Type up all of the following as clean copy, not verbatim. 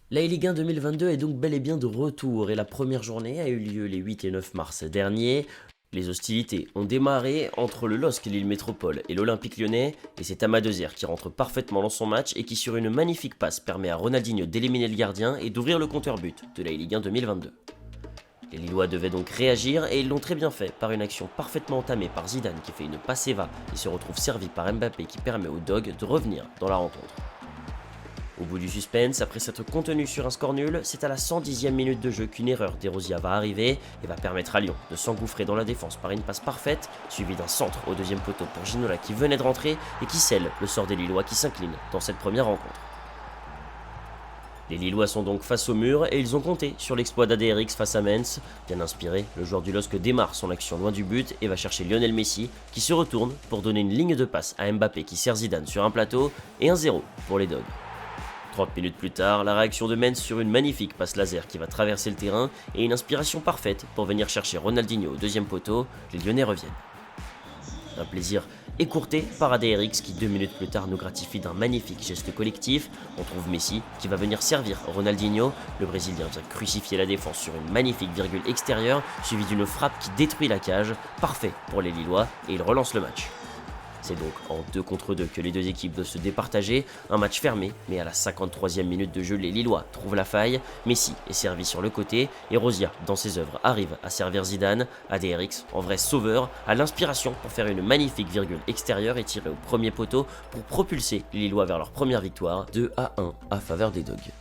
La Ligue 1 2022 est donc bel et bien de retour et la première journée a eu lieu les 8 et 9 mars dernier. Les hostilités ont démarré entre le LOSC Lille Métropole et l'Olympique Lyonnais et c'est Ama Deuzière qui rentre parfaitement dans son match et qui sur une magnifique passe permet à Ronaldinho d'éliminer le gardien et d'ouvrir le compteur but de la Ligue 1 2022. Les Lillois devaient donc réagir et ils l'ont très bien fait par une action parfaitement entamée par Zidane qui fait une passe Eva et se retrouve servi par Mbappé qui permet aux Dogs de revenir dans la rencontre. Au bout du suspense, après s'être contenu sur un score nul, c'est à la 110e minute de jeu qu'une erreur d'Erosia va arriver et va permettre à Lyon de s'engouffrer dans la défense par une passe parfaite, suivie d'un centre au deuxième poteau pour Ginola qui venait de rentrer et qui scelle le sort des Lillois qui s'inclinent dans cette première rencontre. Les Lillois sont donc face au mur et ils ont compté sur l'exploit d'ADRX face à Mainz. Bien inspiré, le joueur du LOSC démarre son action loin du but et va chercher Lionel Messi qui se retourne pour donner une ligne de passe à Mbappé qui sert Zidane sur un plateau et 1-0 pour les Dogs. 30 minutes plus tard, la réaction de Mainz sur une magnifique passe laser qui va traverser le terrain et une inspiration parfaite pour venir chercher Ronaldinho au deuxième poteau, les Lyonnais reviennent. Un plaisir écourté par ADRX qui 2 minutes plus tard nous gratifie d'un magnifique geste collectif. On trouve Messi qui va venir servir Ronaldinho, le Brésilien vient crucifier la défense sur une magnifique virgule extérieure suivie d'une frappe qui détruit la cage, parfait pour les Lillois et il relance le match. C'est donc en 2 contre 2 que les deux équipes doivent se départager, un match fermé, mais à la 53e minute de jeu, les Lillois trouvent la faille, Messi est servi sur le côté, et Rosia, dans ses œuvres, arrive à servir Zidane, ADRX, en vrai sauveur, a l'inspiration pour faire une magnifique virgule extérieure et tirer au premier poteau pour propulser les Lillois vers leur première victoire, 2-1 à faveur des Dogs.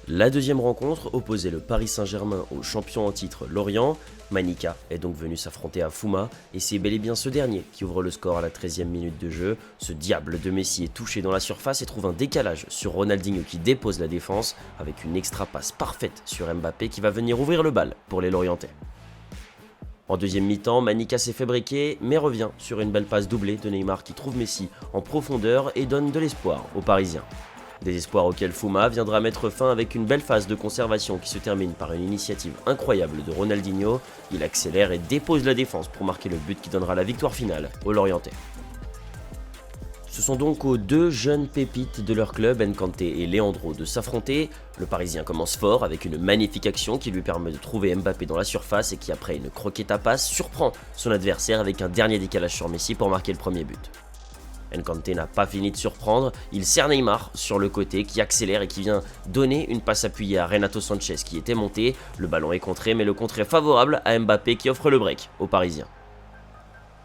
La deuxième rencontre opposait le Paris Saint-Germain au champion en titre Lorient. Manika est donc venu s'affronter à Fouma et c'est bel et bien ce dernier qui ouvre le score à la 13e minute de jeu. Ce diable de Messi est touché dans la surface et trouve un décalage sur Ronaldinho qui dépose la défense avec une extra passe parfaite sur Mbappé qui va venir ouvrir le bal pour les Lorientais. En deuxième mi-temps, Manika s'est fait briquer mais revient sur une belle passe doublée de Neymar qui trouve Messi en profondeur et donne de l'espoir aux Parisiens. Des espoirs auxquels Fouma viendra mettre fin avec une belle phase de conservation qui se termine par une initiative incroyable de Ronaldinho. Il accélère et dépose la défense pour marquer le but qui donnera la victoire finale aux Lorientais. Ce sont donc aux deux jeunes pépites de leur club, Nkanté et Leandro, de s'affronter. Le Parisien commence fort avec une magnifique action qui lui permet de trouver Mbappé dans la surface et qui après une croquette à passe surprend son adversaire avec un dernier décalage sur Messi pour marquer le premier but. Nkanté n'a pas fini de surprendre, il sert Neymar sur le côté qui accélère et qui vient donner une passe appuyée à Renato Sanchez qui était monté. Le ballon est contré mais le contre est favorable à Mbappé qui offre le break aux Parisiens.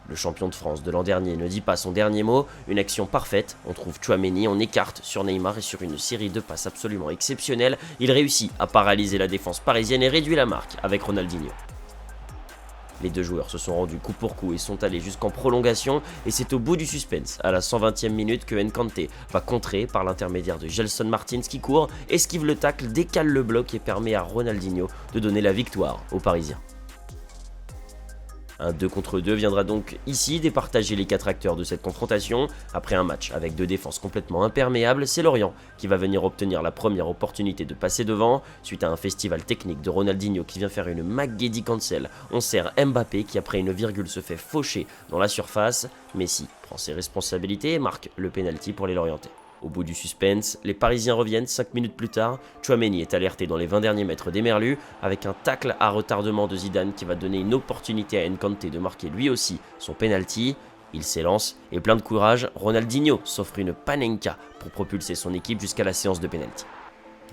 Le champion de France de l'an dernier ne dit pas son dernier mot, une action parfaite, on trouve Tchouaméni en écarte sur Neymar et sur une série de passes absolument exceptionnelles, il réussit à paralyser la défense parisienne et réduit la marque avec Ronaldinho. Les deux joueurs se sont rendus coup pour coup et sont allés jusqu'en prolongation et c'est au bout du suspense, à la 120e minute, que Nkanté va contrer par l'intermédiaire de Gelson Martins qui court, esquive le tacle, décale le bloc et permet à Ronaldinho de donner la victoire aux Parisiens. Un 2 contre 2 viendra donc ici départager les 4 acteurs de cette confrontation. Après un match avec 2 défenses complètement imperméables, c'est Lorient qui va venir obtenir la première opportunité de passer devant. Suite à un festival technique de Ronaldinho qui vient faire une McGeady cancel, on sert Mbappé qui après une virgule se fait faucher dans la surface. Messi prend ses responsabilités et marque le pénalty pour les Lorientais. Au bout du suspense, les Parisiens reviennent 5 minutes plus tard. Tchouaméni est alerté dans les 20 derniers mètres des Merlus avec un tacle à retardement de Zidane qui va donner une opportunité à Nkanté de marquer lui aussi son penalty. Il s'élance et plein de courage, Ronaldinho s'offre une panenka pour propulser son équipe jusqu'à la séance de penalty.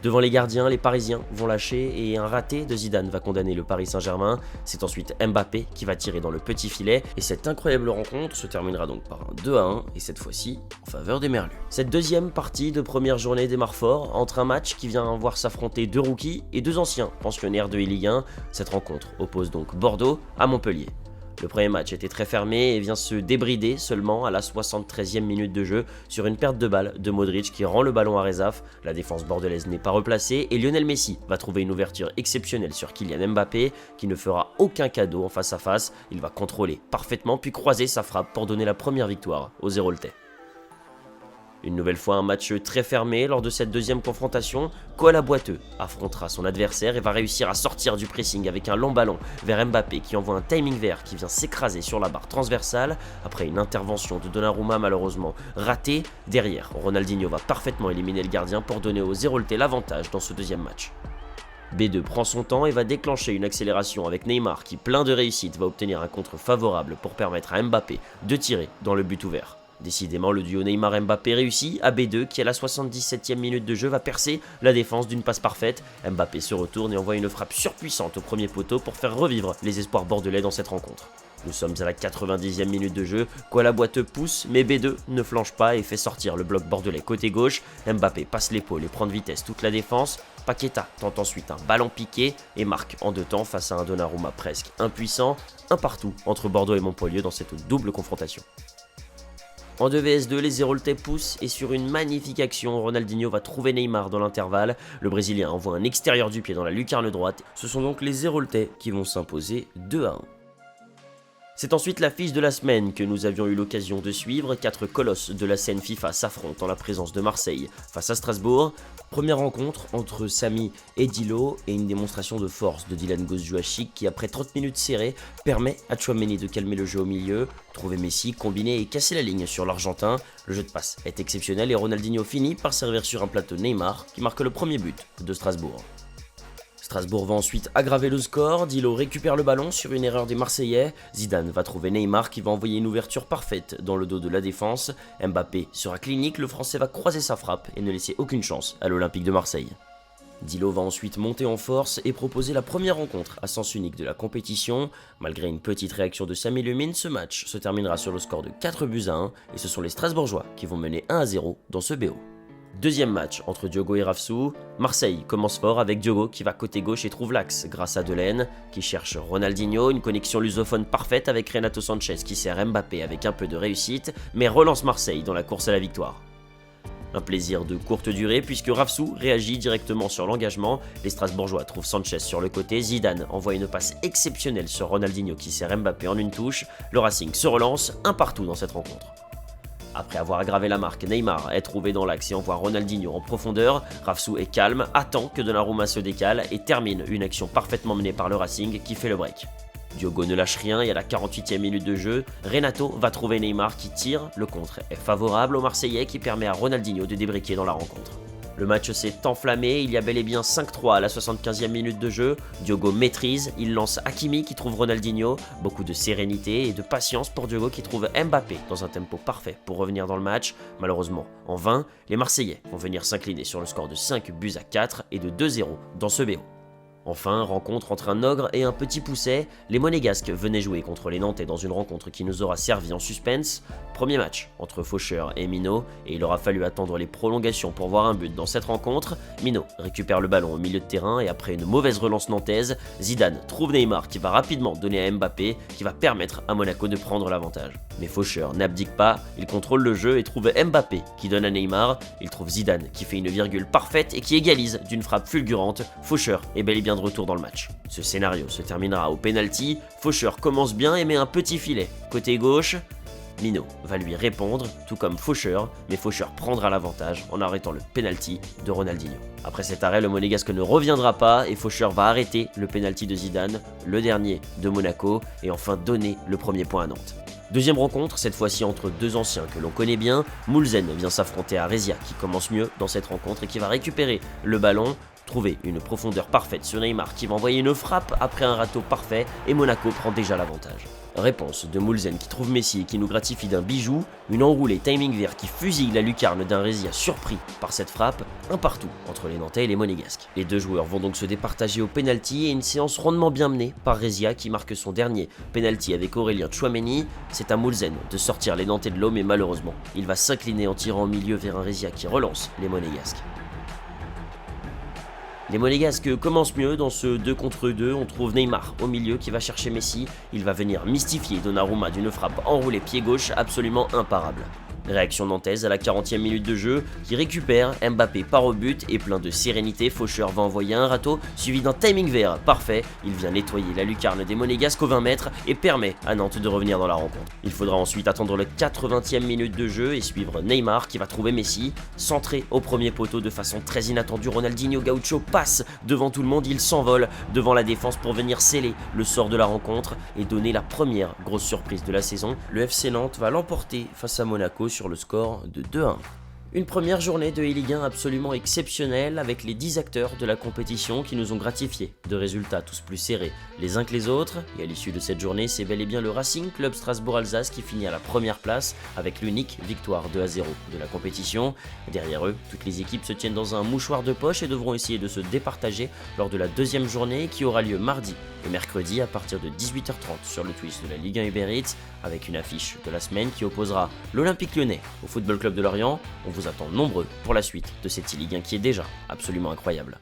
Devant les gardiens, les Parisiens vont lâcher et un raté de Zidane va condamner le Paris Saint-Germain. C'est ensuite Mbappé qui va tirer dans le petit filet et cette incroyable rencontre se terminera donc par un 2-1 et cette fois-ci en faveur des Merlus. Cette deuxième partie de première journée démarre fort entre un match qui vient voir s'affronter 2 rookies et 2 anciens pensionnaires de Ligue 1. Cette rencontre oppose donc Bordeaux à Montpellier. Le premier match était très fermé et vient se débrider seulement à la 73e minute de jeu sur une perte de balle de Modric qui rend le ballon à Rezaf. La défense bordelaise n'est pas replacée et Lionel Messi va trouver une ouverture exceptionnelle sur Kylian Mbappé qui ne fera aucun cadeau en face à face. Il va contrôler parfaitement puis croiser sa frappe pour donner la première victoire aux Héroltais. Une nouvelle fois un match très fermé lors de cette deuxième confrontation, Koala Boiteux affrontera son adversaire et va réussir à sortir du pressing avec un long ballon vers Mbappé qui envoie un timing vert qui vient s'écraser sur la barre transversale après une intervention de Donnarumma malheureusement ratée. Derrière, Ronaldinho va parfaitement éliminer le gardien pour donner aux Héroltais l'avantage dans ce deuxième match. B2 prend son temps et va déclencher une accélération avec Neymar qui, plein de réussite, va obtenir un contre favorable pour permettre à Mbappé de tirer dans le but ouvert. Décidément, le duo Neymar-Mbappé réussit. À B2, qui à la 77e minute de jeu va percer la défense d'une passe parfaite. Mbappé se retourne et envoie une frappe surpuissante au premier poteau pour faire revivre les espoirs bordelais dans cette rencontre. Nous sommes à la 90e minute de jeu, Koala Boiteux pousse, mais B2 ne flanche pas et fait sortir le bloc bordelais côté gauche. Mbappé passe l'épaule et prend de vitesse toute la défense. Paqueta tente ensuite un ballon piqué et marque en deux temps face à un Donnarumma presque impuissant. Un partout entre Bordeaux et Montpellier dans cette double confrontation. En 2 vs 2, les Héroltais poussent et sur une magnifique action, Ronaldinho va trouver Neymar dans l'intervalle. Le Brésilien envoie un extérieur du pied dans la lucarne droite. Ce sont donc les Héroltais qui vont s'imposer 2-1. C'est ensuite l'affiche de la semaine que nous avions eu l'occasion de suivre. 4 colosses de la scène FIFA s'affrontent en la présence de Marseille face à Strasbourg. Première rencontre entre Samy et Dilo et une démonstration de force de Dylan Gozouachik qui, après 30 minutes serrées, permet à Tchouaméni de calmer le jeu au milieu, trouver Messi, combiner et casser la ligne sur l'Argentin. Le jeu de passe est exceptionnel et Ronaldinho finit par servir sur un plateau Neymar qui marque le premier but de Strasbourg. Strasbourg va ensuite aggraver le score, Dilo récupère le ballon sur une erreur des Marseillais, Zidane va trouver Neymar qui va envoyer une ouverture parfaite dans le dos de la défense, Mbappé sera clinique, le Français va croiser sa frappe et ne laisser aucune chance à l'Olympique de Marseille. Dilo va ensuite monter en force et proposer la première rencontre à sens unique de la compétition. Malgré une petite réaction de Samy Lemine, ce match se terminera sur le score de 4-1 et ce sont les Strasbourgeois qui vont mener 1-0 dans ce BO. Deuxième match entre Diogo et Rafsou. Marseille commence fort avec Diogo qui va côté gauche et trouve l'axe grâce à Delaine qui cherche Ronaldinho, une connexion lusophone parfaite avec Renato Sanchez qui sert Mbappé avec un peu de réussite, mais relance Marseille dans la course à la victoire. Un plaisir de courte durée puisque Rafsou réagit directement sur l'engagement, les Strasbourgeois trouvent Sanchez sur le côté, Zidane envoie une passe exceptionnelle sur Ronaldinho qui sert Mbappé en une touche, le Racing se relance, un partout dans cette rencontre. Après avoir aggravé la marque, Neymar est trouvé dans l'axe et envoie Ronaldinho en profondeur. Rafsou est calme, attend que Donnarumma se décale et termine une action parfaitement menée par le Racing qui fait le break. Diogo ne lâche rien et à la 48e minute de jeu, Renato va trouver Neymar qui tire. Le contre est favorable aux Marseillais qui permet à Ronaldinho de débriquer dans la rencontre. Le match s'est enflammé, il y a bel et bien 5-3 à la 75e minute de jeu. Diogo maîtrise, il lance Hakimi qui trouve Ronaldinho. Beaucoup de sérénité et de patience pour Diogo qui trouve Mbappé dans un tempo parfait pour revenir dans le match. Malheureusement, en vain, les Marseillais vont venir s'incliner sur le score de 5-4 et de 2-0 dans ce BO. Enfin, rencontre entre un ogre et un petit pousset, les Monégasques venaient jouer contre les Nantais dans une rencontre qui nous aura servi en suspense. Premier match entre Faucheur et Minot, et il aura fallu attendre les prolongations pour voir un but dans cette rencontre. Minot récupère le ballon au milieu de terrain et après une mauvaise relance nantaise, Zidane trouve Neymar qui va rapidement donner à Mbappé, qui va permettre à Monaco de prendre l'avantage. Mais Faucheur n'abdique pas, il contrôle le jeu et trouve Mbappé qui donne à Neymar, il trouve Zidane qui fait une virgule parfaite et qui égalise d'une frappe fulgurante. Faucheur est bel et bien de retour dans le match. Ce scénario se terminera au penalty, Faucheur commence bien et met un petit filet. Côté gauche, Minot va lui répondre, tout comme Faucheur, mais Faucheur prendra l'avantage en arrêtant le penalty de Ronaldinho. Après cet arrêt, le Monégasque ne reviendra pas et Faucheur va arrêter le penalty de Zidane, le dernier de Monaco, et enfin donner le premier point à Nantes. Deuxième rencontre, cette fois-ci entre deux anciens que l'on connaît bien, Moulzen vient s'affronter à Rezia qui commence mieux dans cette rencontre et qui va récupérer le ballon, trouver une profondeur parfaite sur Neymar qui va envoyer une frappe après un râteau parfait et Monaco prend déjà l'avantage. Réponse de Moulzen qui trouve Messi et qui nous gratifie d'un bijou, une enroulée timing vert qui fusille la lucarne d'un Rezia surpris par cette frappe, un partout entre les Nantais et les Monégasques. Les deux joueurs vont donc se départager au penalty et une séance rondement bien menée par Rezia qui marque son dernier penalty avec Aurélien Tchouaméni. C'est à Moulzen de sortir les Nantais de l'eau mais malheureusement, il va s'incliner en tirant au milieu vers un Rezia qui relance les Monégasques. Les Monégasques commencent mieux dans ce 2 contre 2, on trouve Neymar au milieu qui va chercher Messi, il va venir mystifier Donnarumma d'une frappe enroulée pied gauche absolument imparable. Réaction nantaise à la 40e minute de jeu, qui récupère, Mbappé part au but et plein de sérénité, Faucheur va envoyer un râteau suivi d'un timing vert parfait. Il vient nettoyer la lucarne des Monégasques aux 20 mètres et permet à Nantes de revenir dans la rencontre. Il faudra ensuite attendre le 80e minute de jeu et suivre Neymar qui va trouver Messi, centré au premier poteau de façon très inattendue. Ronaldinho Gaucho passe devant tout le monde, il s'envole devant la défense pour venir sceller le sort de la rencontre et donner la première grosse surprise de la saison. Le FC Nantes va l'emporter face à Monaco sur le score de 2-1. Une première journée de Ligue 1 absolument exceptionnelle avec les 10 acteurs de la compétition qui nous ont gratifiés de résultats tous plus serrés les uns que les autres. Et à l'issue de cette journée, c'est bel et bien le Racing Club Strasbourg-Alsace qui finit à la première place avec l'unique victoire 2-0 de la compétition. Derrière eux, toutes les équipes se tiennent dans un mouchoir de poche et devront essayer de se départager lors de la deuxième journée qui aura lieu mardi et mercredi à partir de 18h30 sur le Twitch de la Ligue 1 Uber Eats avec une affiche de la semaine qui opposera l'Olympique Lyonnais au Football Club de Lorient. On vous attend nombreux pour la suite de cette Ligue 1 qui est déjà absolument incroyable.